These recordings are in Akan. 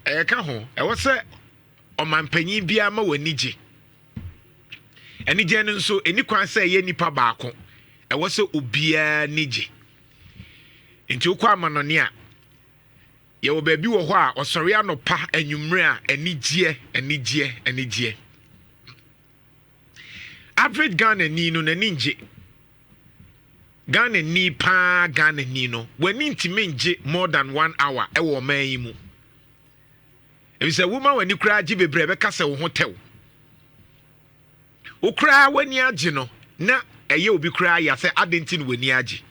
Eka ho. E was say omampanyin bia ma wanije. Anije no nso eni kwan say ye nipa baako. E was say obia nije. Nti okwa amanone a ye wo baabi wo ho a osori anopa anwumre a anigye. Average Ghana ni no na ninje. Ghana ni pa Ghana ni no when intimi nje more than 1 hour e wo man yi mu. If say woman when you cry give bebre be ka se wo ho tew. Wo cry when you age no na eye obi cry ya say adentin wani age.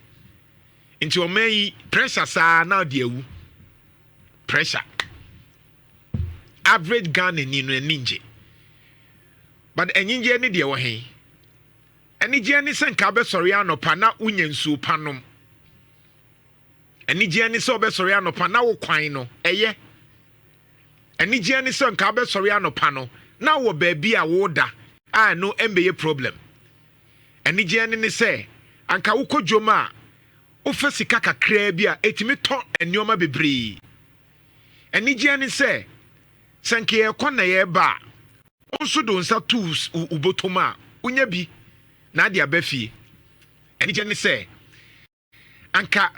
Nti o man yi pressure sa na de awu. Pressure. Average Ghana ni no ninje. But enyinje ni de wo hen. Enije ni se nka be sori anopa na unyensu panom. Enije ni se obesori anopa na wo kwan no eye. Enije ni se nka be sori anopa no na wo baabi a wo da no embeye problem. Enije ni se anka wo kodwoma wo fa sika kakra bi a etimi to enioma bebre. Enije ni se sanke ye kɔ na ye ba onso do nsa tools ubotoma unya bi na dia bafie. Enije ni se anka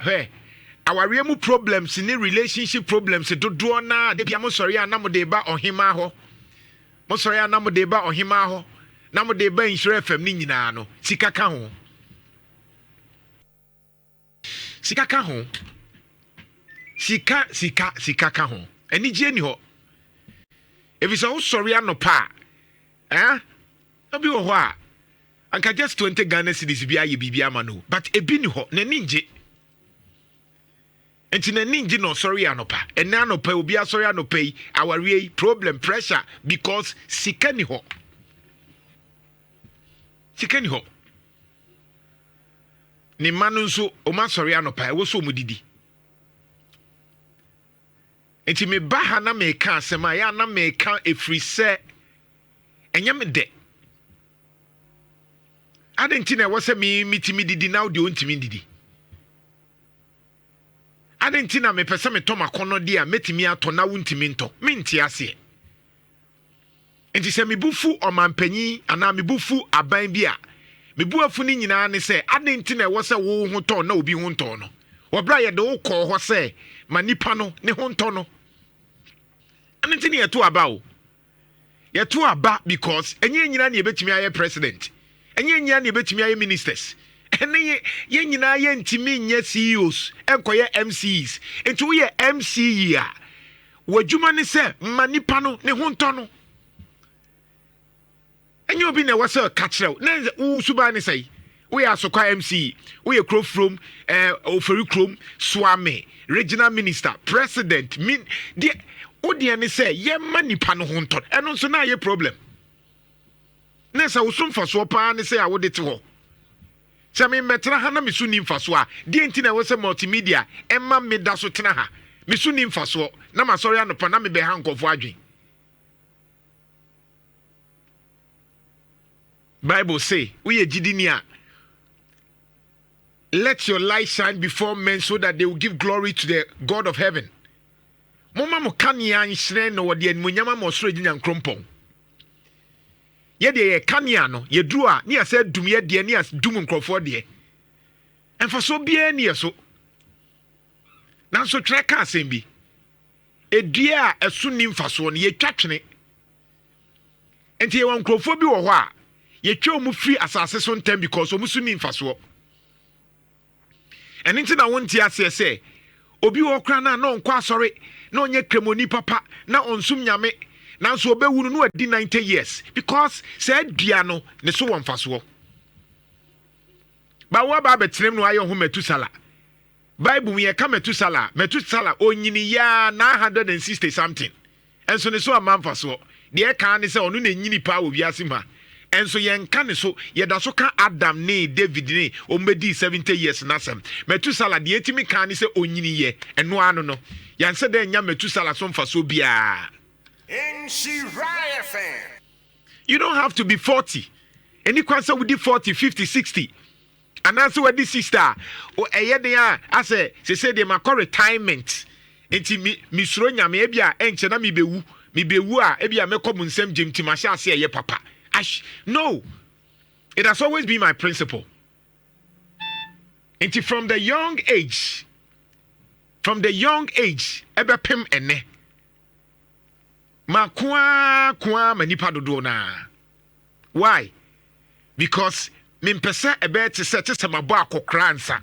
aware mu problems ni relationship problems dodo na de bia mo sori ana mo de ba ohima ho. Mo sori ana mo de ba ohima ho. Na mo de ba insure fam ni nyina no sika ka ho. Sika ka ho. Sika ka ho. Enije ni ho. If it's all sorry anopa obi wo ho a anka just 20 Ghana cedis bia ye bibia ma no but ebi ni ho na ninje. Enti na ninje no sorry anopa ena anopa obi asori anopa yi aware problem pressure because sika ni ho. Ni manu nso o ma sorry anopa e wo so mudidi. Enti me ba ha na me ka asema ya na me ka efri se enyam de. Adenti na wo se me mitimi didi na de ontimi didi. Adenti na me pese me to makono de a metimi ato na wontimi nto. Me nti ase. Enti se me bufu omampanyi ana me bufu aban bi a me bu afu ni nyina ne se adenti na wo se wo ho to na obi ho to no. Wo bra ye de wo ko ho se manipa no ne ho to no. Anti ni yeto aba o. Yeto aba because enye nyina na ebetimi aye president. Enye nyina na ebetimi aye ministers. Enye ye nyina ye ntimi nye CEOs, enkoye MCs. Enti wo ye MC a wadwuma ne se manipa no ne ho nto no. Enye obi na wase ka kirew. Na wo suba ne sei. We are Sokwa MC, we are Crow from Oferi Krom, Swame, regional minister, president, the Odiani say, ye money pano hunter, and also now ye problem. Nessa was soon for swapa and say I would it to. Sami metra hana misunim faswa, the antina was a multimedia, Emma medaso tinaha, misunim faswa, Nama sorry and panami behang of waging. Bible say, we a Gidinia. Let your light shine before men so that they will give glory to the God of heaven. Mama mo kania nhire no wode enmunyama mo soro ginya nkrompon. Ye de ye kania no ye duru a ne ya se dum ye de ne ya dum nkrofo de. Emfa so bia ne ye so. Nanso treka asem bi. Edua a esu ni mfaso no ye twatwene. Enti ye won nkrofo bi wo ho a ye twa mu free asase so ntem because o musu ni mfaso. And into na won't ya say, Obi Okrana no nkwa sorry, no nye kremoni papa, na onsum nyame, na so obe wunu no adi 90 years. Because said Diano, ne so one faswo. Ba wa ba betrem no ayo ho Metusala. Bible we come Metusala onyini ya 960 something. And so ne so amam faswo. De kan ne se onu na nyini pa obi asima. And so yen kan so ye da so kan Adam ne David ne o medi 70 years nasem Metusala de etimi kan ne se onyini ye eno ano no yan se de nya Metusala so mfa so bia Nhyira fan. You don't have to be 40. Any kwansa we di 40 50 60 and also we di sister o eye de a ase se say de makọ retirement enti mi suro nyame e bia enche na mi bewu a e bia mekom nsem jemti ma sha ase ye papa. No, it has always been my principle. Enti from the young age ebe pem ene ma kwa manipa dodo na. Why? Because mimpese ebe te se mabo akokra ansa.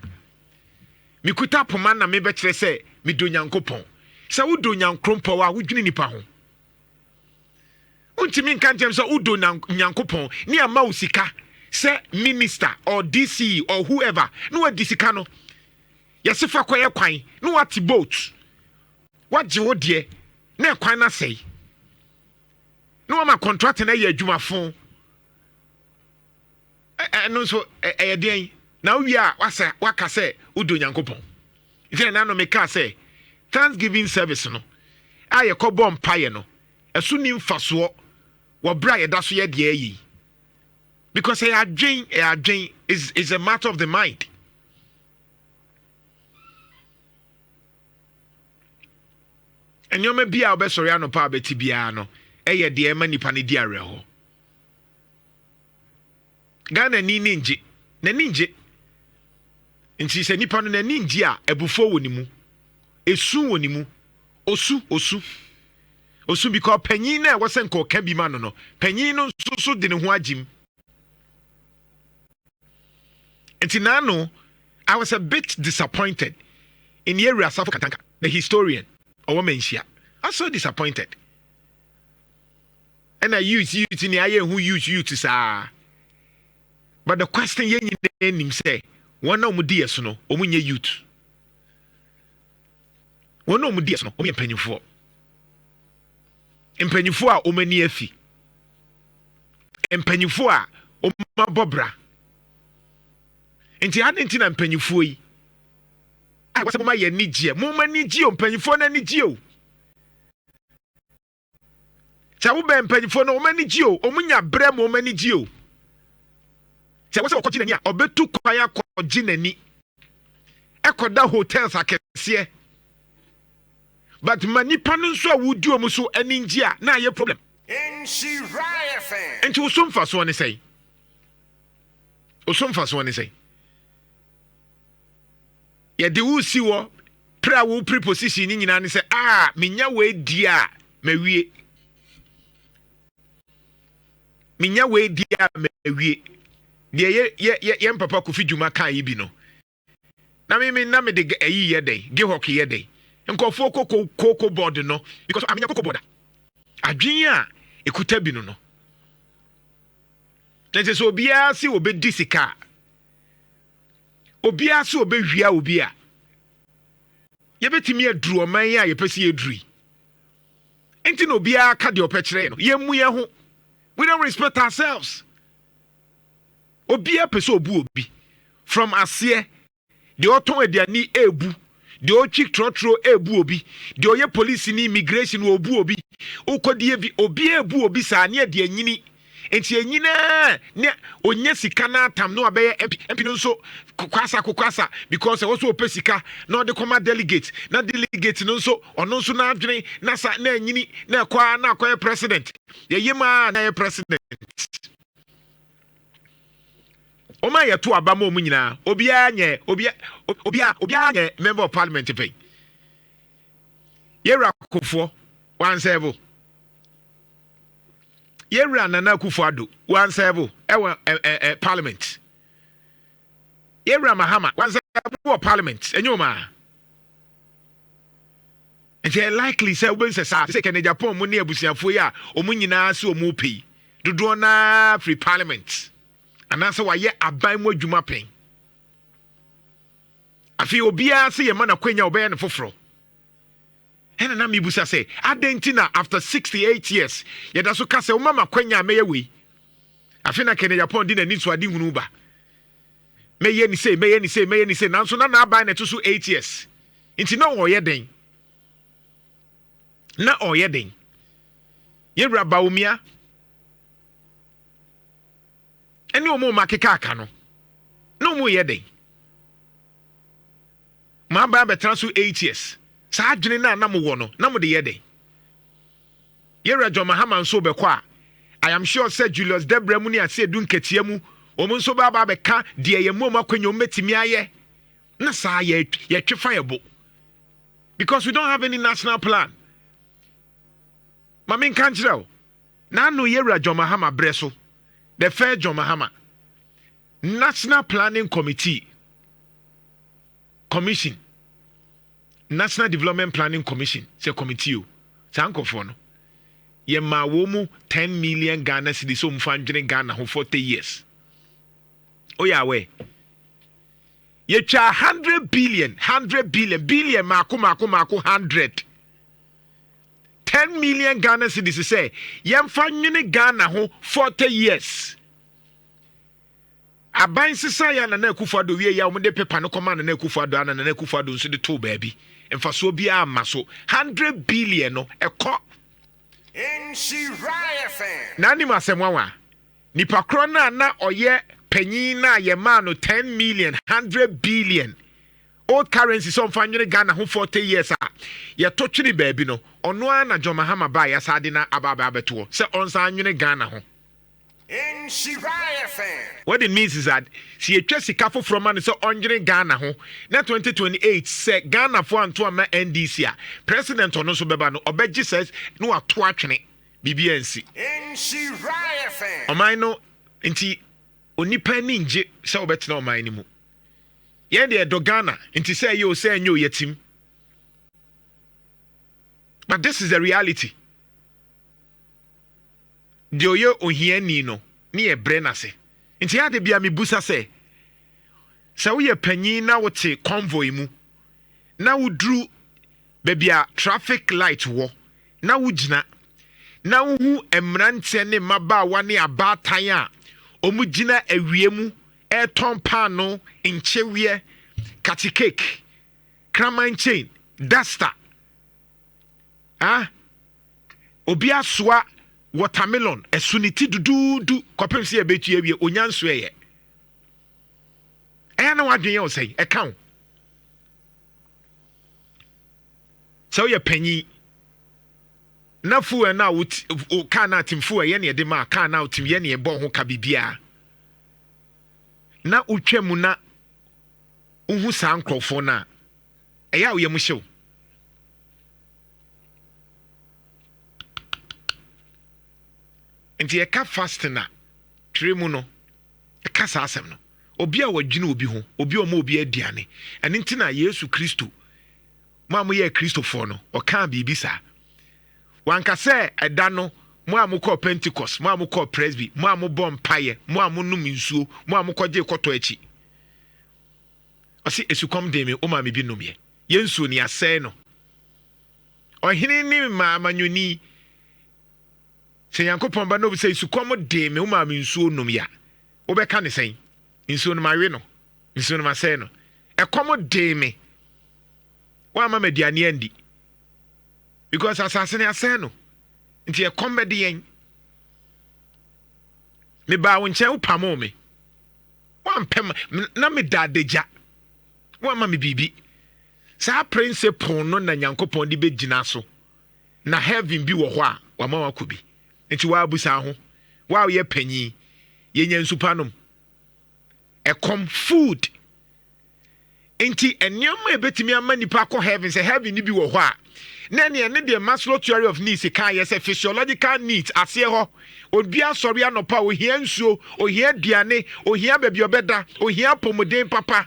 Mikuta poma na mebe kire se mi do nyankopon. Se wo do nyankrompo wa wo dwene nipa ho. Untimi nka ntem se wo do nyankopon ni ama usika se minister or DC or whoever no wa disika no. Yesifa kwaye kwan no wati boat. Waje wo de na kwan na sei. No ma contract na ye adwumafo. No so den na wi a waka say udo nyankopon. Ise na no meka say Thanksgiving service no aye kɔbɔ mpaye no ɛso ni mfaso wo bra ye da so ye de yi because adwen is a matter of the mind. Enyoma bia obesori anopa abeti bia no eye de ema nipa ne di areho. Ghana ni ninje nti se nipa no na ninje a ebufo woni mu esu woni mu osu because panyin na wo senko ka bi ma no panyin no so de ne ho agim. Nti na no I was a bit disappointed in Nhyira Safo Katanka, the historian or menshia. I was so disappointed. And I use you to near who use you to say. But the question yen him say, one no mudias no, or when you youth. One no mudias no, or penny for. In penny for o many efi. And penny for o ma bobra. Inti hadn't in penny for. I was my nijia, moma nijio, penny for na nijio. Chawube penny for no many geo, o munya brem o many geo. Se wose okojine ni a obetu kwaya kojine ni ekoda hotels akese but manipa no so awudi omu so aninji a na ye problem Nhyira FM enti osomfa so ne sei ye de wo si wo pra wo preposition ni nyina ne se menya we di a mawie de ye papa Kofi Dwuma kan yi bi no na me de ayi ye den ge hok ye den nkofo koko board no because amenya koko board adwen a ekuta bi no nse so obia si obedi sika obia si obehwia obia ye betimi aduru oman a ye pese eduri enti no obia ka de opekere no ye mu ye ho. We don't respect ourselves. Obia pese obu obi from asie the oton ediani ebu the ochik trotro ebu obi the oye police ni immigration obu obi ukodi bi obi ebu obi sa ne de anyini enti anyina ne onye sika na atam no abeye MP no so kwasa because e also opesika na de koma delegate na delegate no so ono so na adwene na sa na anyini na kwa president ye yema na president Oma ye to abamo mu nyina obia nye member of parliament pay Yera Akufo one serve Yera Nana Akufo-Addo one serve parliament Yera Mahama one serve parliament enyoma and they likely say we say can Japan mu ne abusiafo ya omu nyina se omu pay dodo na free parliament. And that's why ye aban mo dwuma pen afi obia se ye mana kwenya obey ne foforo ena na mibusa say adentina after 68 years ye da so ka se o mama kwenya meye we afi na kene Japan di na ni so ade hunu ba meye ni say nanso na aban na to so 8 years nti na o ye den ye raba omia eni omo makeka aka no mo ye den ma ba betra so 8 years Sa adwene na mo wo no na mo de yede. Yere John Mahama nso bekwa. I am sure said Julius Debra mu ni ase edu nketia mu. Omo nso ba beka de ye mu makwanyo metimi aye. Na sa ye twefa yebo. Because we don't have any national plan. Mami nkanjira. Na no Yere John Mahama breso. The fair John Mahama. National Planning Committee. Commission. National Development Planning Commission. Say committee. Sanko for no. Ye ma wo mu 10 million Ghana cedis so mfandwene Ghana ho 40 years. Oh yeah we. Ye twa 100 billion billion mako 100. 10 million Ghana cedis say ye mfandwene Ghana ho 40 years. Aban sisa ya na Akufo-Addo wie ya omde pepa no koma na Akufo-Addo ana na Akufo-Addo nso de to baabi. Emfaso bia amaso 100 billion no ekọ Nhyira fan. Nani masemwa nipa kro na oye panyin na ye ma no 10 million 100 billion old currency so mfanyere Ghana ho 40 years a ye to twiri baabi no ono ana John Mahama ba ya sade na ababa abeto se onsa anwene Ghana ho. Nhyira fan. What it means is that si etwa sika foforo man so onwene Ghana ho na 2028 se Ghana fo anto ama NDC a president ono so beba no obeji says no ato atwene BBNC. Nhyira fan. Oman no nti onipa ni nje se obetena oman ni mu. Ye de do Ghana nti say you say nyo yetim. But this is the reality. Dioyo ohiani no ni ebre na se. Nti ade bia me busa se. Se wo ye panyin na wote convoy mu. Na wudru bebia traffic light wo. Na wugina. Na hu emrante ne mabaawa ne abatan a omugina awie mu e ton pan no nchewie kati cake kraman chain duster obi asoa watermelon esuniti dududu kopem se ebetu awie onyanso eye na wadwen o sei e kan so ye panyi na fu na o kana timfu ye ne de ma kana otim ye ne e bo ho ka bibia na utwam na uhu san krofo na eya wo ye mu hyew nti e ka fast na tremu no e ka sa asem no obi a wadwene obi ho obi o ma obi aduane ene nti na Yesu Kristo ma mo ye Kristofo no o ka bibi sa wanka se eda no mo amukọ Pentecost mo amukọ Presby mo amubọ mpaye mo amunum nsuo mo amukọje kọtọ achi osi esukom de me o ma me bi numye ye nsuo ni asẹ no ohini ni ma amanyoni se yankopon ba no bi se esukom de me o ma me nsuo numya wo be ka ne sen nsuo no ma we no nsuo no ma sẹ no ekom de me wa ma mediane andi because asase ne asẹ no nti e comedian me ba wo nche wo pamo me wan pem na me dadeja wan ma me bibi sa principle no na Nyankopon di begina so na heaven bi wo ho a wa ma wakobi nti wa abusa ho wa ye panyi ye nya nsupanom e come food nti enyoma ebetimi ama nipa ko heaven say heaven ni bi wo ho a Nene the Maslow theory of needs can yes a physiological needs ase ho obia sori anopa ohia nsuo ohia duane ohia baby obeda ohia pomoden papa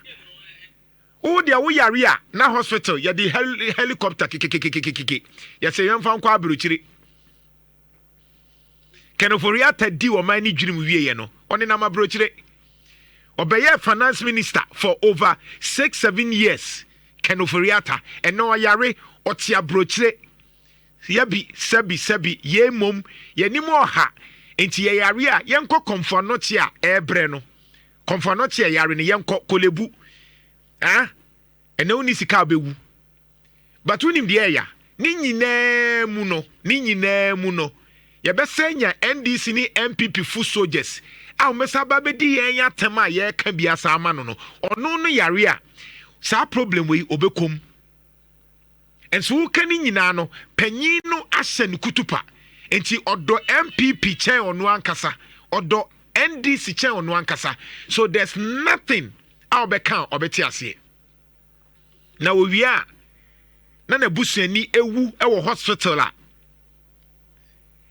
wo dia wo yare a na hospital ya the helicopter kikikikikiki ya se yemfa nkwa aburuchiri kenoforia tadi wo man ni dwirim wiye no one na maburuchiri obeye finance minister for over 6-7 years kenoforiata eno yare otia brochire yabi sebi ye mom ye nimo ha enti ye yare a yenko komfonote a ebre no komfonote a yare ne yenko kolebu ene oni sika bewu but unim de ya ni nyina mu no ye be senya NDC ni MPP full soldiers a umesa ba be di yen ya tema ye ka biasa ama no ono no yare a sa problem we obekom and so can nyina no panyin no ahyɛ ne kutupa enti ɔdɔ MPP kyɛn ɔno ankasa ɔdɔ NDC kyɛn ɔno ankasa so there's nothing a ɔbɛka ɔbɛte aseɛ na owia na na busuani ewu ɛwɔ hospital a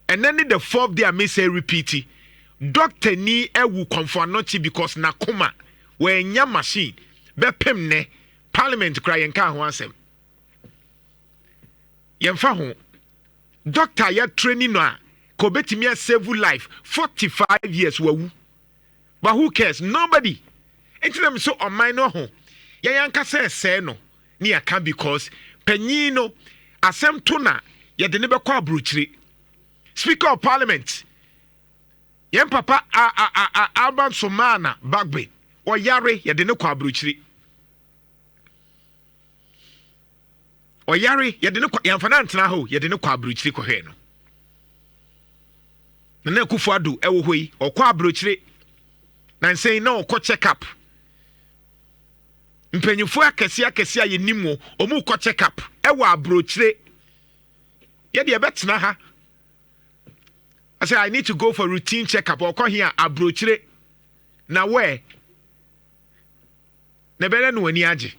and then the fourth day I may say repeat it doctor ni ewu comfort because na koma when nya machine bepem ne parliament cry yenka ho asem yemfa ho doctor ya training no a ko betimi save life 45 years wawu but who cares nobody entinam so on minor ho yanka say no ni aka because panyin no asem to na ye de ne be kwa abrochire Speaker of Parliament yem papa Alban Somana Bagbe or Yare ye de ne kwa abrochire or Yare ye de ne kwa yamfana ntena ho ye de ne kwa abrochire ko hwe no na Kufuadu ewo hoi or kwa abrochire na say no ko check up mpanyifo akese ye nimo omu ko check up ewo abrochire ye de betena ha I said I need to go for routine checkup or call here abrochire na where na bele no ani age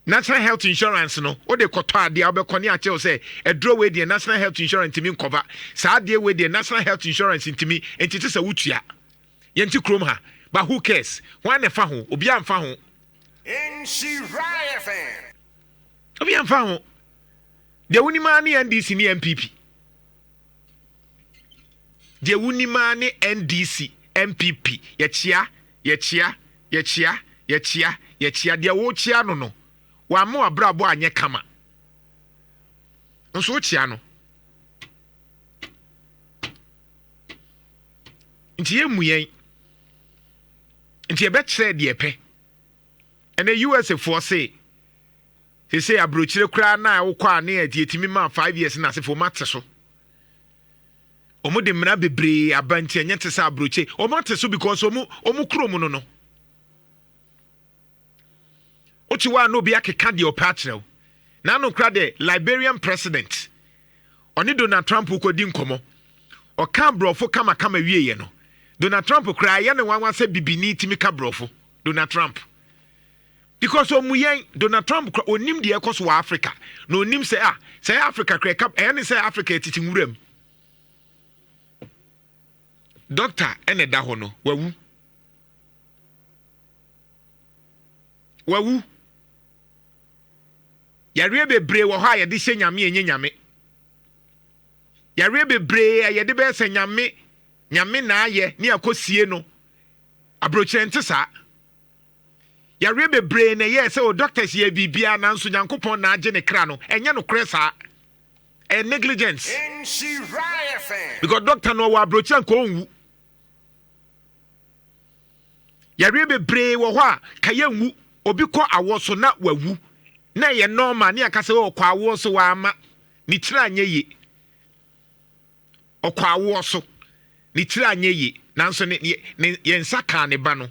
national health insurance no o de koto ade obekoni a che o say e draw we the national health insurance timi cover sa de we the national health insurance timi entiti sa wutua yenti krom ha but who cares wan ne fa ho obi amfa ho Nhyira FM obi amfa ho de woni ma ne NDC ne MPP de wunima ne NDC MPP yechia de wo chia no wa mo abrabo anye kama nso chia no nti emuyen nti e betre de epe ene USA for say abrochire kra na wo kwa na e etimi ma 5 years na se fo mate so omu de mra bebre abanti enye te sa abroche omu te so because omu kromu no ochi wa no bi akeka de opatrew na no kra de Liberian president oni Donald Trump ko di nkomo o ka brofo kama wieye no Donald Trump kra ye ne wanwa se bibini timi ka brofo Donald Trump because omuyen Donald Trump onim de ekoso wa Africa no onim se say Africa kra ka ene say Africa etiti nwuram doctor ene da ho no wawu yare bebre wo ha ye de hye nyame enye nyame yare bebre ye de be se nyame na aye ne akosie no abrochire ntesa yare bebre ne ye se o doctors ye bibia na nso nyankopon na age ne kra no enye no kre sa negligence because doctor no wa abrochire nko onwu yare bebre wo ho a kaye nwu obi kɔ awo so na wawu na ye normal ne akase wo kɔ awo so wa ama ni tira anye ye okɔ awo so ni tira anye ye nanso ne ye nsaka ne ba no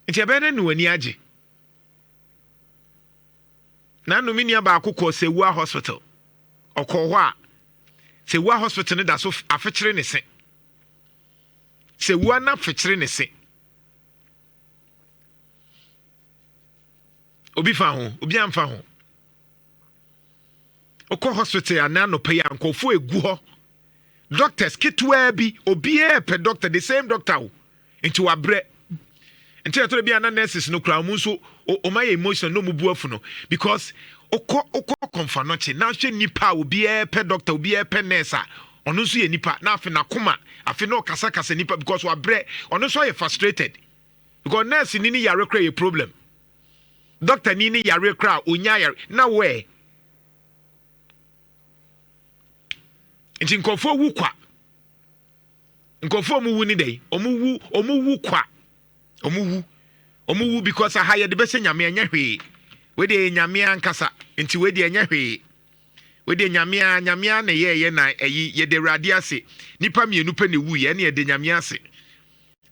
nti ebede no ani age na no minia ba akokɔ Sewua hospital okɔ hɔ a Sewua hospital ne da so afekere ne se Sewua na fekere ne se obi fa ho obi amfa ho okɔ hospital ana no pay ankofo egu ho doctors kitwa bi obi pe doctor the same doctor o nti wabre nti eto bi ana nurses no kra mu so o my emotion no mu bu afu no because okɔ konfa no che na hwe nipa obi pe doctor obi pe nurse a ono so ye nipa na afi na koma afi no kasa nipa because wabre ono so ye frustrated because nurse ni yare kra ye problem doctor ni yare kra onya yare na we nti nkofo wu kwa nkofo mu wu ni dai omu wu kwa omu wu because aha ye de be se nyame anya hwe we de nyame ankasa nti we de anya hwe we de nyame na ye na ye de rade ase nipa mienu pe ne wu ye na ye de nyame ase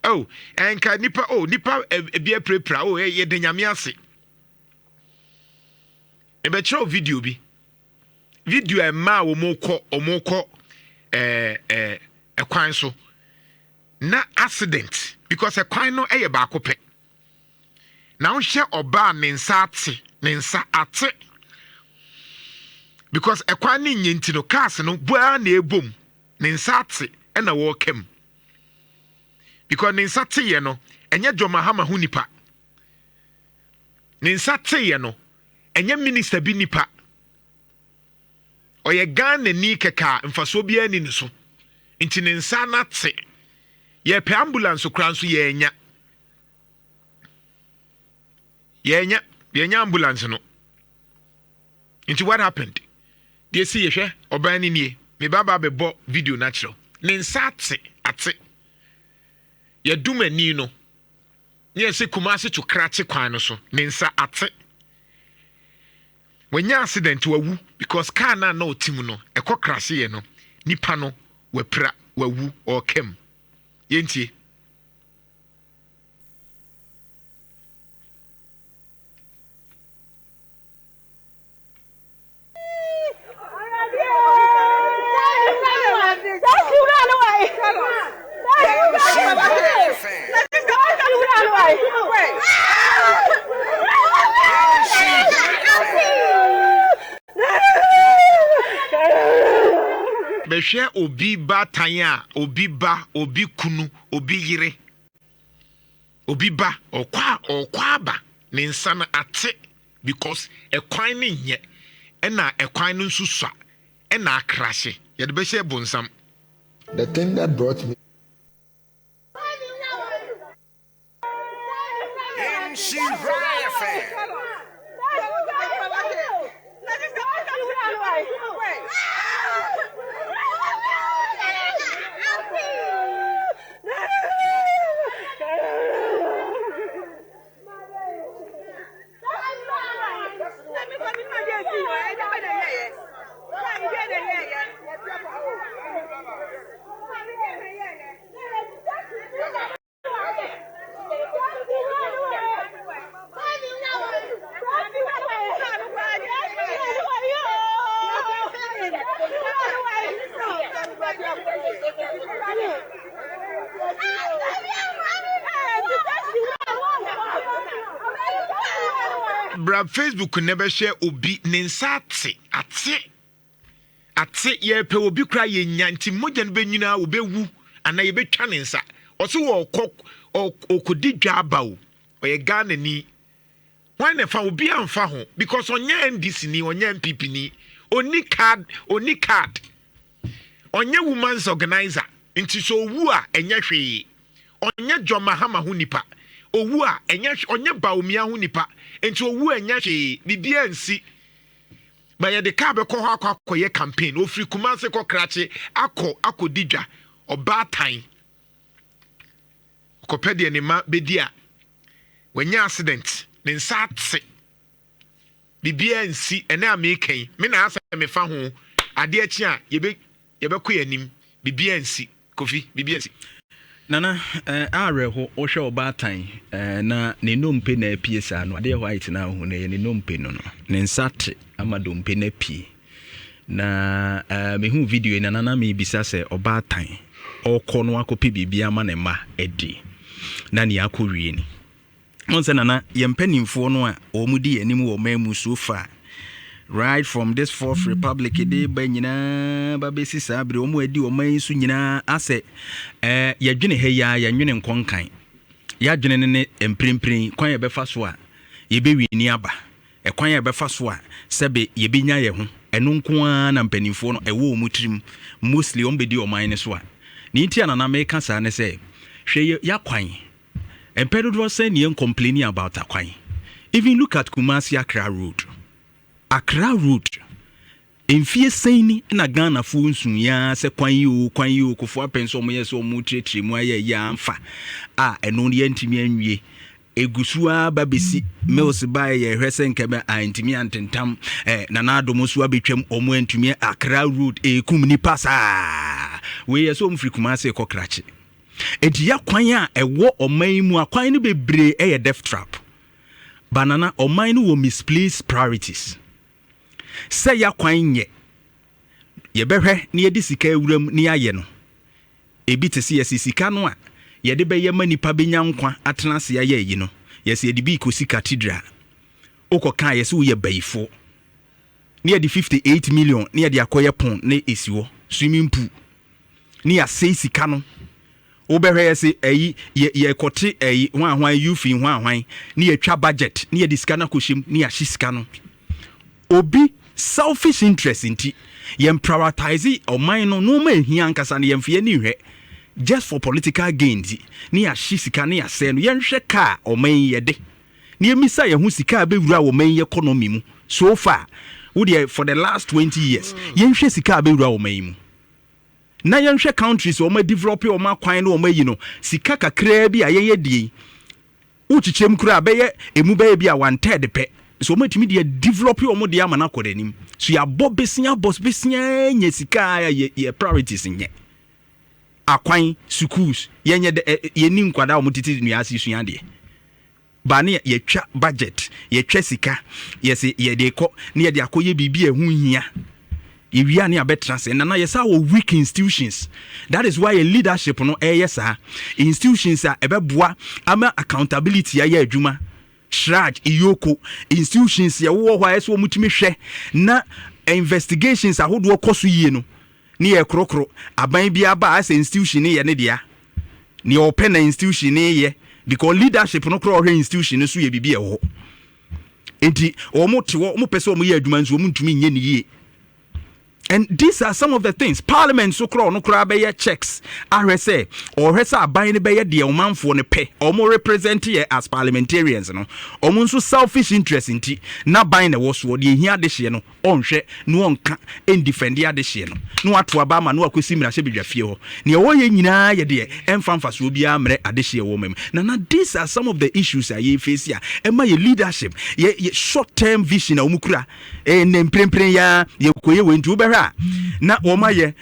oh enka nipa bia prepra oh ye de nyame ase ebetro video bi video ma omoko ekwan so na accident because ekwan no eye ba kope na wo hye oba ne nsa ate because ekwan ni nyenti no cars no bua na ebom ne nsa ate na wo kem because ne nsa te ye no enye dwomahama hu nipa ne nsa te ye no enye minister bi nipa oye Ghana ni keka mfaso bia ni so nti ne nsa na te ye pe ambulance kran so ye nya ambulance no nti what happened they see ye oban ni nie me baba be bo video natural ne nsa ate ye dumani no ye se Kumasi to krache kwan no so ne nsa ate when ya accident wawu because car na otimu no ekọ crash ye no nipa no wapra wawu or kem yentie behwe obi ba tanya obi ba obi kunu obi yire obi ba okwa ba ne nsa na ate because ekwan ne nye na ekwan no nsusua na akrahye ye de behwe bonsam. The thing that brought me Bra Facebook never share obi nensate ate ye pe obi kra ye nyanti moja no benyina obewu ana ye betwa nensa oso wo okodi dwa o ye Ghana ni why na fa obi amfa ho because onye NDC ni onye MPP ni oni card onye women's organizer nti so owu a enye hwe onye dwomahama ho nipa owu a enye onye baomia ho nipa nti owu enye hwe bibia nsi ba ye de ka be ko akọ campaign ofiri Kumasi ko krache akọdidwa oba tan kopede ne ma bedia wanya accident ne nsatse bibia nsi ene amekan me na asa me fa ho ade achi a yebe ko yanim bibia nsi kofi bibia nsi nana areho wo hwe oba tan na ne nompe na apiesa no ade white na ho na ye ne nompe no ne nsate amadompe na pie na me hu video na nana me bisa se oba tan okọ no akope bibia ma ne ma edi na ne akọwie ni onse nana ye mpanimfo no a omudi anim wo mamu so far right from this fourth republic de ba nyina ba besi sabre omu adi o man su nyina ase ya dwene he ya nwene nkonkan ya dwene ne emprimprin kwan ye befa so a ye bewi ni aba kwan ye befa so a sebe ye benya ye ho eno nko a na mpanimfo no ewo omutrim mostly ombedi o man ne so a ni ntia na me ka sa ne se hwe ya kwan empedodo say ni complaining about akwan. Even look at Kumasi Accra Road emfie seni na Ghana fu nsun ya se kwan yi kofo apenso mo yeso mo tretri mu aye ya amfa a eno ne ntimi anwie egusua babesi mills bae ye hwese nkebe antimi antentam na na adomo so abetwam omo antimi Accra Road ekum ni pasa we yeso mfiri Kumasi ko krache enti ya kwan a ewo oman mu akwan ne bebre death trap banana oman no wo misplaced priorities Say ya kwan ye. Ye behwe na ye di sika ewuram ni aye no. Ebi te se ye sika no a ye de be ye manipa benya nkwa atena se ya yi no. Ye se ye di bi kosi cathedral. Okoka ye se wo ye bayifo. Near the 58 million near the akoye pon ne esiwo swimming pool near say sikano oberhe say ye kote hwan youth in hwan near twa budget near the scanner koshim near shiskano obi selfish interest inti yem prioritize o man no ma hia nkasa ne yemfie ni hwe just for political gains near shisika near say no yenhwe ka o man yede near misa ye hu sika be wura o man economy mu so far for the last 20 years yenhwe sika abewura o mayimu na yenhwe countries o ma develop o ma kwan no o mayi no sika kakra bi ayeye die uchichem kura beye emu beye bi a 1/3 pe so ma timi de develop o mo de amana kodanim so ya bobesia boss besia nya sika ye priorities nye akwan schools yenye de yeni nkwada o mo titi nuase sua de Bani ye twa budget ye twa sika ye se ye de ko na ye de akoye bibi ehu hia ye wia ne abetra se na ye sa wo weak institutions. That is why a leadership no yes institutions a ebeboa ama accountability ya adwuma shraj iyoko institutions ye wo hwa eso mutimi hwe na investigations ahodo koso yie no ne ye krokro aban bia ba as institution ye ne dia ne open institution ne ye because leadership no crow institution so ye bibi e ho enti omo tewo omo pese omo ye adwuma nso omo ntumi nye ne ye. And these are some of the things parliament so crow no crow be checks RSA or hesa aban ne be ye de omanfo ne pe omo represent ye as parliamentarians no omo nso selfish interest nti na ban ne wo so de hia de hye no onhwe no onka en defend ya de hye no no ato aba ma no akosi mira hye bedwa fie ho ne wo ye nyina ye de emfamfa so bia mre ade hye wo mem na these are some of the issues a ye face ya ema ye leadership ye short term vision a omukura ne mprempren ya ye koye wentu obehwa na oma ye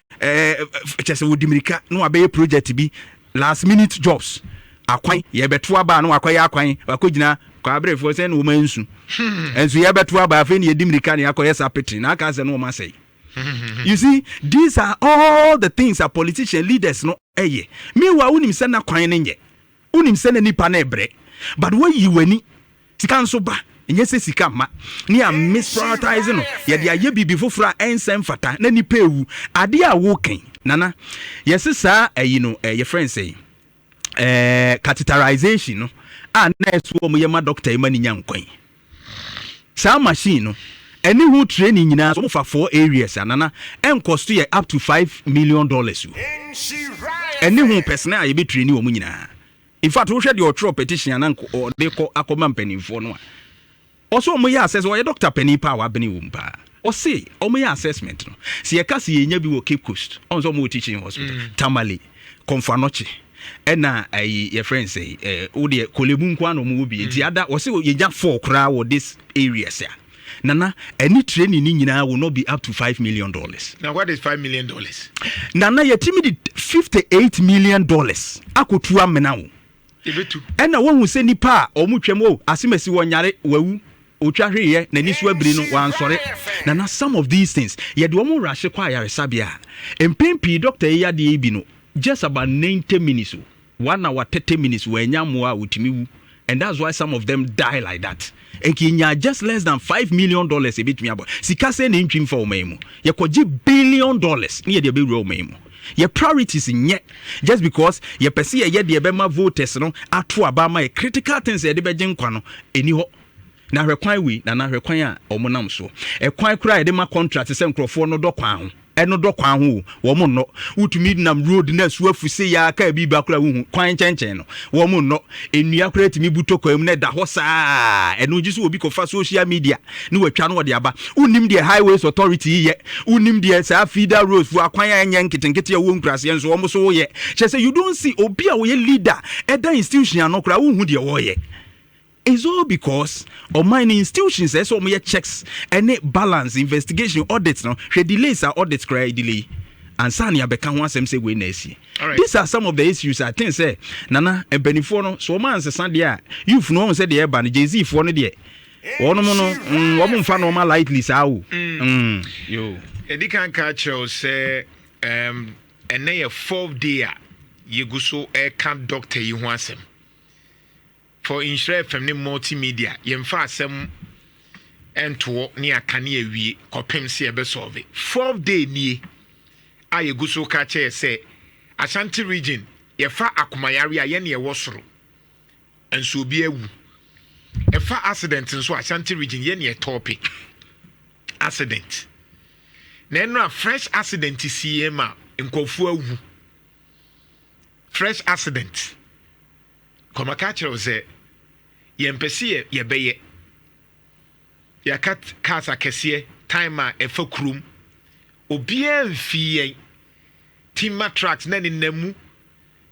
chese wo dimirika no abeye project bi last minute jobs akwan ye beto aba no akwaye akwan akogina kwa abrefo se no mansu enso ye beto aba afa ne ye dimirika ne akoye sapeti na aka se no ma say. You see, these are all the things that politician leaders no eye me wa unim se na kwan ne nye unim se na nipa na ebre but what you weni sika nso ba enye se sika ma ni a misprioritizing no ye de aye bibi fofora ensem fata na nipa ewu ade a wo ken nana yes sa no your friend say catheterization no a na eso mo ye ma doctor ma ni nyankwan sa machine no any who training nyina so for 4 areas anana en cost you up to $5 million any who person a ye be training wo nyina in fact wo hwe de otro petition ananko or de ko akoma mpanimfo no also omo ya assess wo doctor pani pa wa beni wo mpa o say omo ya assessment no se ye ka se ye nya bi wo Cape Coast on so mo teaching hospital Tamale Konfanoche ena your friend say wo de kolebu nkwa no mo bi enti ada wo say ye nya 4 kra wo this areas ya nana any training ni nyina will not be up to $5 million. Now what is $5 million? Nana ye timi di $58 million akotu amena wo ebetu ena wo hu se nipa o mu twem o asimasi wonyare wawu otwahwe ye na nisu abiri no wansore nana some of these things ye de omo rashe kwa yaresabia empempi doctor ya de bi no just about 90 minutes 1 hour 30 minutes wenya moa utimi wu and that's why some of them die like that. And kinya just less than $5 million a bit me about sika se na ntwim fa o maimu ye kwaji $1 billion ne de be ro maimu your priorities in yet just because ye pese ye de be ma voters no ato aba ma critical things ye de be gye nkwa no eni ho na hwekwan wi na hwekwan a omonam so ekwan kura ye de ma contract se nkrofo no dokwan ho eno dokwan ho wo mo no utumi nam road na su afuse ya aka bi ba kura hu kwan chenchen no wo mo no enua kura timi butoko em na da ho saa eno gisu obi ko fa social media ni watwa no de aba unim de highways authority ye unim de sa feeder roads fu akwan ya nya nkitenkete wo nkrase enso wo mo so wo ye say you don't see obi a wo ye leader eda institution no kura wo hu de wo ye. It's all because of mining institutions so me checks any balance investigation audits no she delays are audits cry delay and sania beka ho asem say we na esi. These are some of the issues I think say nana e benefo no so man se san dia youth no say de e ba no jz fo no de Ono mo no wo mfa no ma lightly saa o. Yo. Edi kan ka kyerɛw sɛ ɛnɛ yɛ 4th day a yeguso ɛka doctor yi ho asɛm. For Nhyira FM ne multimedia yɛmfa asɛm ɛntoɔ ne aka ne awie kɔpem sɛ yɛbɛsolve. 4th day nie a yeguso ka kyerɛ sɛ Ashanti region yɛfa akomayare a yɛne yɛwɔ soro nso obi awu. Ɛfa accident nso Ashanti region yɛne yɛ topic accident. Na ɛno a fresh accident sie ma nkɔfo awu. Fresh accident. Kɔma ka kyerɛw sɛ yɛmpɛsi yɛbɛyɛ. Yɛaka cars akɛseɛ time a ɛfa kurom. Obiara mfi yɛn. Timber trucks na ninamu.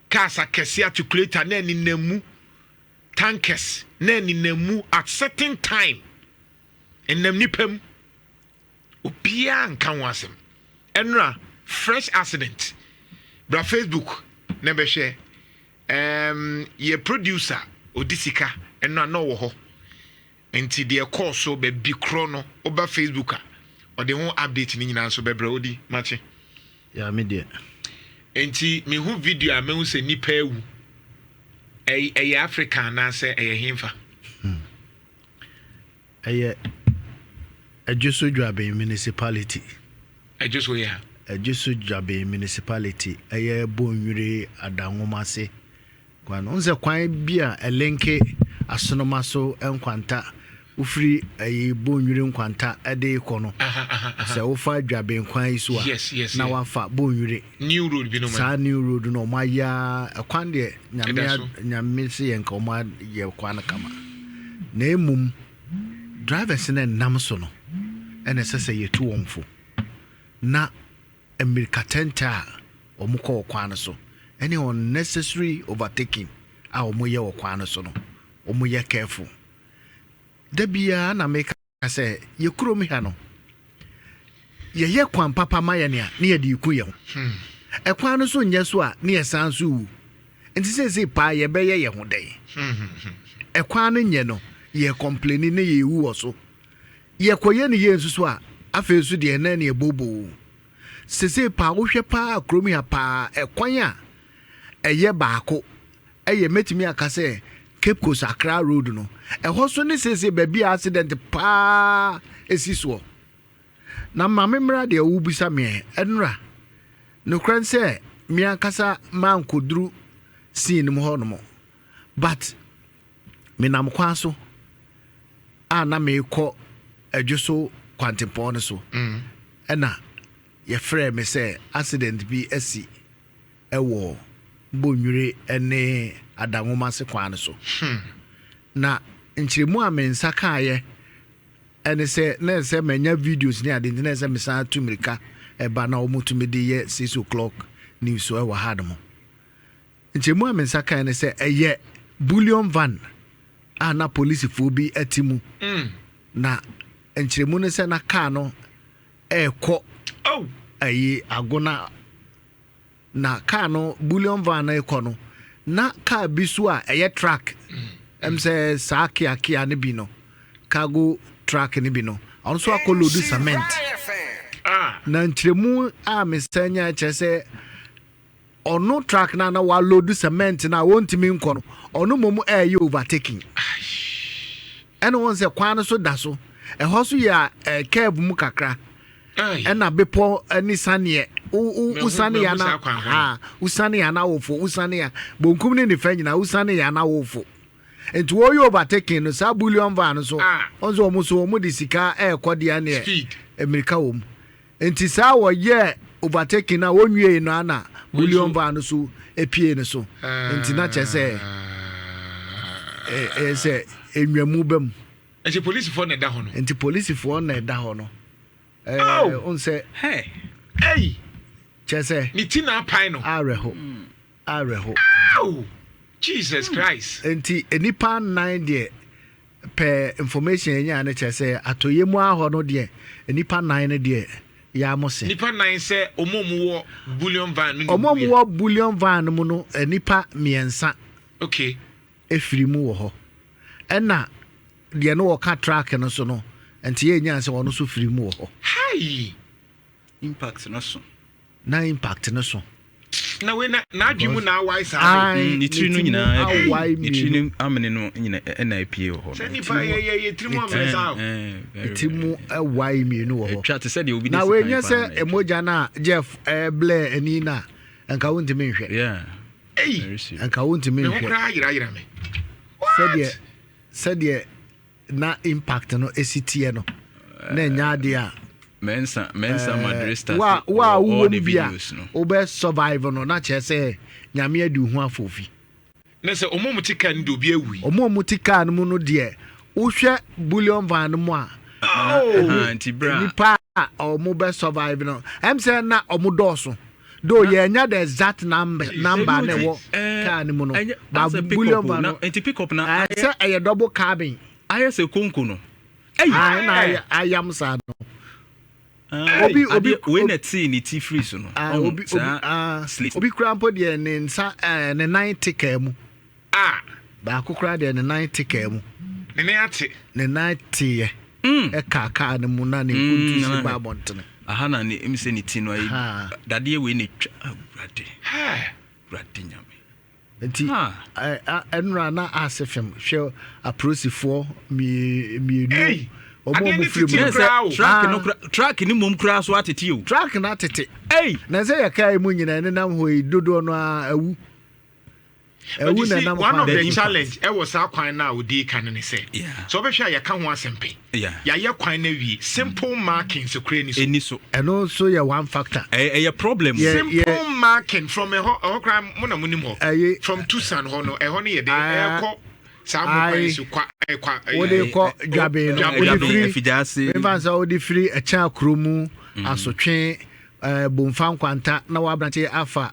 Cars akɛseɛ articulator na ninamu. Tankers na ninamu at certain time. Nnam nipam. Obiara nka ho asɛm. Ɛnra fresh accident. Bra Facebook na bɛhwɛ. Ye producer odisika ɛnna na wɔ hɔ. Enti de call so be bi krono oba Facebook a ɔde ho update ni nyina so bɛbrɛ odi mache. Ya me de. Enti me hu video a me hu sɛ nipa ewu. Ɛyɛ Africa na sɛ ɛyɛ himfa. Ɛyɛ Adwoso Dwabe municipality. Adwoso ya. Adwoso Dwabe municipality ɛyɛ Bonwire Adanwomase. Kwano nse kwan bia elenke asonoma so enkwanta ufiri ayi Bonwire nkwanta ede ikono se ufa Dwabe kwan iso a na wafa Bonwire new road bi no sa new road no maya kwan de nyame se yenka o ma ye kwan kama na emum drivers na nam so no ene sese yetu wonfo na America tenta omukọ kwan so any unnecessary overtaking a omoye wo kwan so no omoye careful da bia na make say ye kurom ha no ye kwan papa ma ye ne a ne ye di ku ye ho e kwan no so nye so a ne ye san so wu enti say pa ye be ye ho den e kwan no nye no ye complain ne ye wu wo so ye koye ne ye nsusu a afesu de na ne bobo sese pa wo hwe pa kurom ha pa e kwan a eye baako eye metimi aka se Cape Coast Accra road no ho so ne sese ba bi accident pa esiso na mamemra de awubisa me enra no kran se mi akasa man koduru scene mu hono but me nam kwa so na me kɔ Adwoso kwantempɔ no so ɛna ye frɛ me se accident bi asi ɛwɔ Bonwire ene Adanwomase kwan so na nkyiremu a mensa kaaye ene se na se manya videos ni ade na se mesa tumirika eba na omutumede ye 6 o'clock news so ewa hadmo nkyiremu a mensa kaaye ne se eye bullion van na police fo bi atimu na nkyiremu ne se na car no ekɔ ayi agona na car no bullion van na ekono na car bi so a eye truck say sakia ne bi no cargo truck ne bi no on so akolo du cement na ntremu a mesanya chese ono truck na wa load cement na wontimi nkono ono momu eye overtaking eno won se kwan so da so ho so ya curve mu kakra ena bepo ani sane usane ya na usane ya na wofo usane ya bonkum ne fa nyina usane ya na wofo enti wo yo overtaking no sa bullion van so onzo omo de sika ekode ane America wom enti sa wo ye overtaking na wonwie no ana bullion van so epie ne so enti na chese se enwamu bam enti police for na da ho no enti police for na da ho no on say hey chese ni tina pai no areho oh Jesus Christ enti enipa 9 de per information enya na chese atoyemu aho no de enipa 9 de ya mose nipa 9 say omomu wo bullion van no omomu wo bullion van mu no enipa miensa okay efiri mu wo ho ena deɛ no wɔka track no so no nti yɛnya sɛ ɔno so firi mu wɔ hɔ hi impact no so na impact no so na we na adwemu na awai sa ne tiri no nyinaa ne tiri no amene no nyina ɛna apie wɔ hɔ sɛ nipa yɛ tiri mu amene sa tiri mu awai mienu wɔ hɔ twa te sɛ deɛ obi na we nya sɛ emoja na Jeff blɛ ani na anka wontimi nhwɛ yeah anka wontimi nhwɛ me kra yira me sɛdeɛ na impact no esitie no na nya ade a mensa madresta wa wo bia obe survive no na che se nyame adi hu afofi na se omomutika ndo bi awi omomutika no mu no de wo hwɛ bullion van mu a antibra nipa omo be survive no em say na omo dɔso do ye nya the exact number na wo car no mu no ba bullion van no anti pick up na say a double cabin ayese konko no na ayam sa no obi we na tea ni tea free so no obi krampo de ne nsa ne 90 ka mu ba kokra de ne 90 ka mu ne 90 ye ka ne mu na ne kuntu si ba bontene aha na ne emse ne tea no ayi dade we ne twa rade nyame nti enra na asefem hwe aprosifo mi track ni mom kra so atete o track na atete na say ya kai mu nyina ne nam hoi dodo no awu na nam one of the challenge e was akwan na odi kan ne say so obehwa ya ka ho asempe ya ye kwan na wi simple marking so kra ni so eno so ya one factor a problem simple marking from a kra mo na munim ho from Tucson ho no ho ne ye de e ko samu su kwa wode ko dwabe no wode free fidase mfansa wode free a cha kromu asotwe bomfa nkwanta na wabranche afa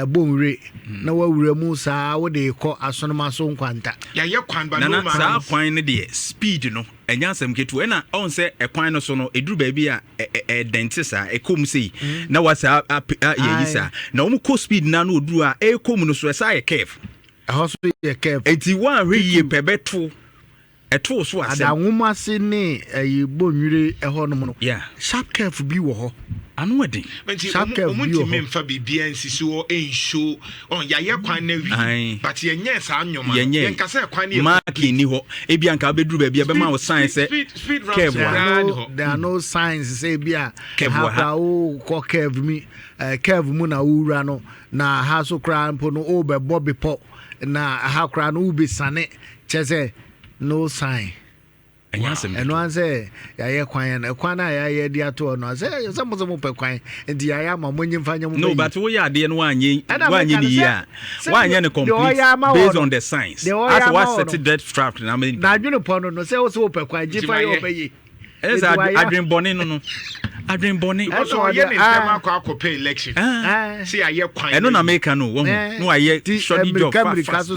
bonre na wawura mu saa wode ko asonoma so nkwanta ya ye kwan ba no ma na saa kwan ne de speed no enya asem ketu na on se ekwan no so no eduru ba bi a dentisa ekom sei na wasa ye yisa na omu ko speed na no oduru a ekom no so sa ye curve hoso ye curve enti wan hwe pebeto eto so asem ada nwoma se ne bonwire ho no no sharp curve bi wo ho anu eden sharp curve bi wo ho memfa bibia nsisi wo enshow on ya ye kwan na wi but ye nye sa anyoma ye nkasa kwan na marking ni ho ebia nka beduru ba bia be ma wo sign say curve there are no signs say bia ha o ko curve mi curve mu na wura no na ha so kra mpo no o be bobby po na ha kra no ubi sane chese no sign eno anse ya ye kwan na kwan na ya ye di ato no anse some pe kwan ndi ya ya ma monyi mfanya mu no but we ade no wanye ni ya wanye ne complete based on the science as what set that strap na me na adwene po no say wo pe kwan jifa ye obeyi esa adwen bone no adwen bone so ye ne tema kwa pay election see aye kwan eno na make no wo no aye study job fast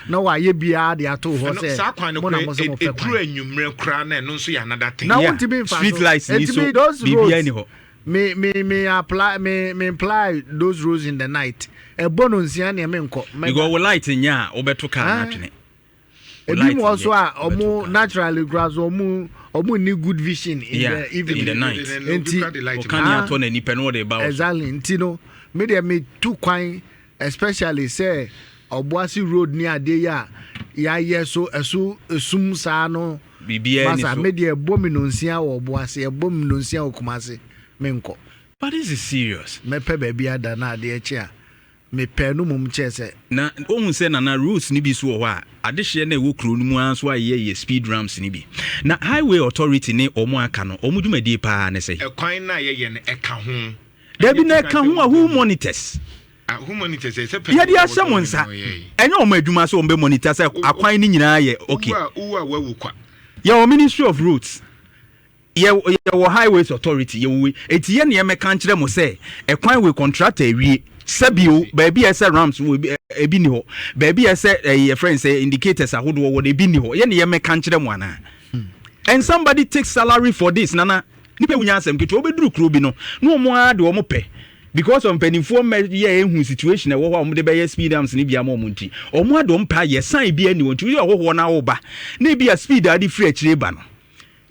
na wa ye bia de ato ho say sa kwan no e true anwumre kra na eno so ya another thing na won't be street lights ni so bibia ni ho me apply those rules in the night e bono nsia na me nko me go light nya obeto car na twene ebi mo so a omo naturally grass omo ni good vision in the evening in the night enti can ya to na nipa no dey ba exactly enti no me dey me two kwan especially say Obuasi road ni ade ya yeso esum saa no bibia ni so masa me dey bomino nsia wo Obuasi bomino nsia okumase me nko but this is serious me pe ba bia da na ade echi a me pe no mum chese na ohun se na rules ni bi so ho a ade hye na ewo kro no mu anso aye speed ramps ni bi na highway authority ni omo aka no omo dwumadi pa ne se ekwan na ye ne eka ho da bi na eka ho a who monitors who monitors say ya dia semonsa enye omo adwuma so ombe monitor say akwan ni nyina ye okay uwa wawu kwa ya ministry of roads ye highways authority ye we etiye ne me kan kire mo say ekwan we contractor awie sabio baby ese ramps wo ebi ni ho baby ese your friend say indicators ahodo wo de bi ni ho ye ne ye meka nkire mo ana and somebody takes salary for this nana nipa wunya asem keto obeduru kro bi no no mo a de wo mo pe because of mpanimfoɔ mɛyɛ ehu situation ɛwɔ hɔ a wɔn de bɛyɛ speed arms ne bi ama wɔn ti wɔn adɔm pa yɛ sign bi ani wɔn ti yɛ ɔhɔhɔ na ɔba na ebi a speed a adi free akyire ba no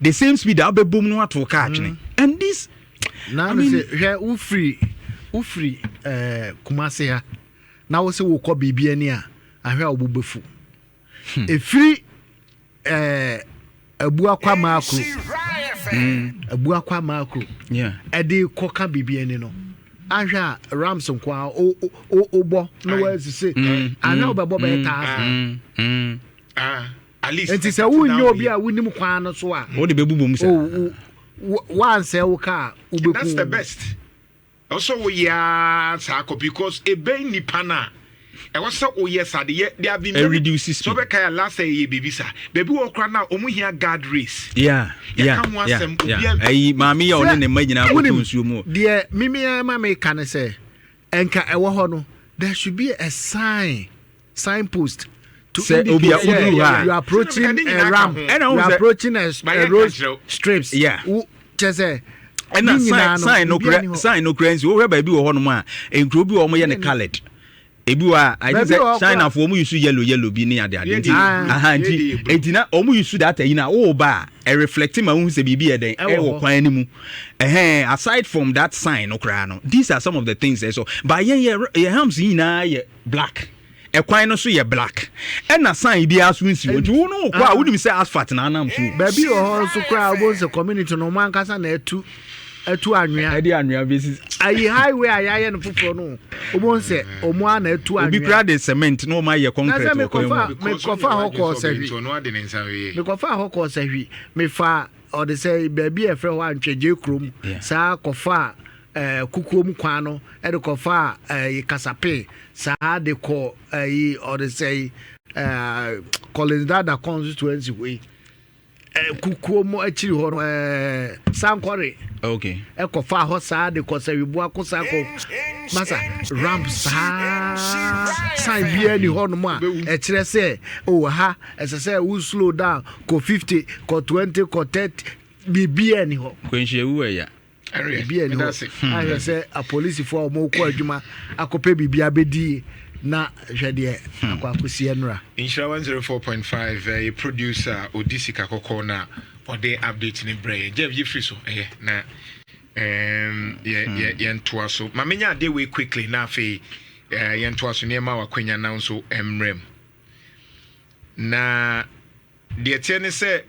the same speed a ɔbɛbom no ato kaa atwene and this na me say hwɛ ufiri Kumasi ha na wo se wo kɔ biribi ani a ahwɛ a obobefu efiri abuakwa makro abuakwa makro ɛde kɔka biribi ani no ahwɛ a Rams nko a obɔ na wɔasise ana obɛbɔ bɛyɛ taa at least enti sɛ wonnyɛ obi a wonim kwan no so a wo de bɛbubom sa wansɛ wo ka wobɛku that's the best also we are sako because a ben nipa na e was so yes ade they have been reduce so be kai last year baby sir baby wo kra na omu hia guard race yeah ai mami ya one ne magina ko nsuo mu de mimi ma me kan say enka ewo ho no there should be a signpost to indicate you are approaching a ramp and you are approaching a road strips just say and sign no crazy wo hwe ba bi wo ho no ma enkro bi wo mo ye ne colored ebi wa I think China for omu use yellow bi ni ade nti na omu use that yi na wo ba e reflecting ma hu se bibi e den e wo kwan ni mu aside from that sign no kra no these are some of the things so but ye hams yi na ye black ekwan no so ye black and na sign bi aso nsi wo wo no kwa wo nim say asphalt na anam so ba bi o so kra wo se community no man kasa na etu anwea edi anwea basis ayi highway ayaye no foforo no obo se omo ana etu anwea obi kra de cement no ma ye concrete me kofa hoko sahwi me kofa hoko sahwi me fa o de say ba bi e fre ho antweje krom saa kofa kukuom kwan no e de kofa kasape saa de ko o de say Collins Dada constituency we kukuom achiri ho sankore okay ekofa ho saa de ko sawibu akosa ko masa ramp saa bia ni ho no ma e kire se ha ese we slow down ko 50 ko 20 ko 30 bibia ni ho kwenhye wu ya bibia ni ho I say a police for mo ko adwuma akope bibia bedi na hwede akwakosie nra Nhyira 104.5 a producer Odisi Kakoko na ode update ni brain Jeff Jeffrey so na Jantuah so mamenya ade we quickly na afi Jantuah so ne ma wakwanya na so emrem na de tie ne se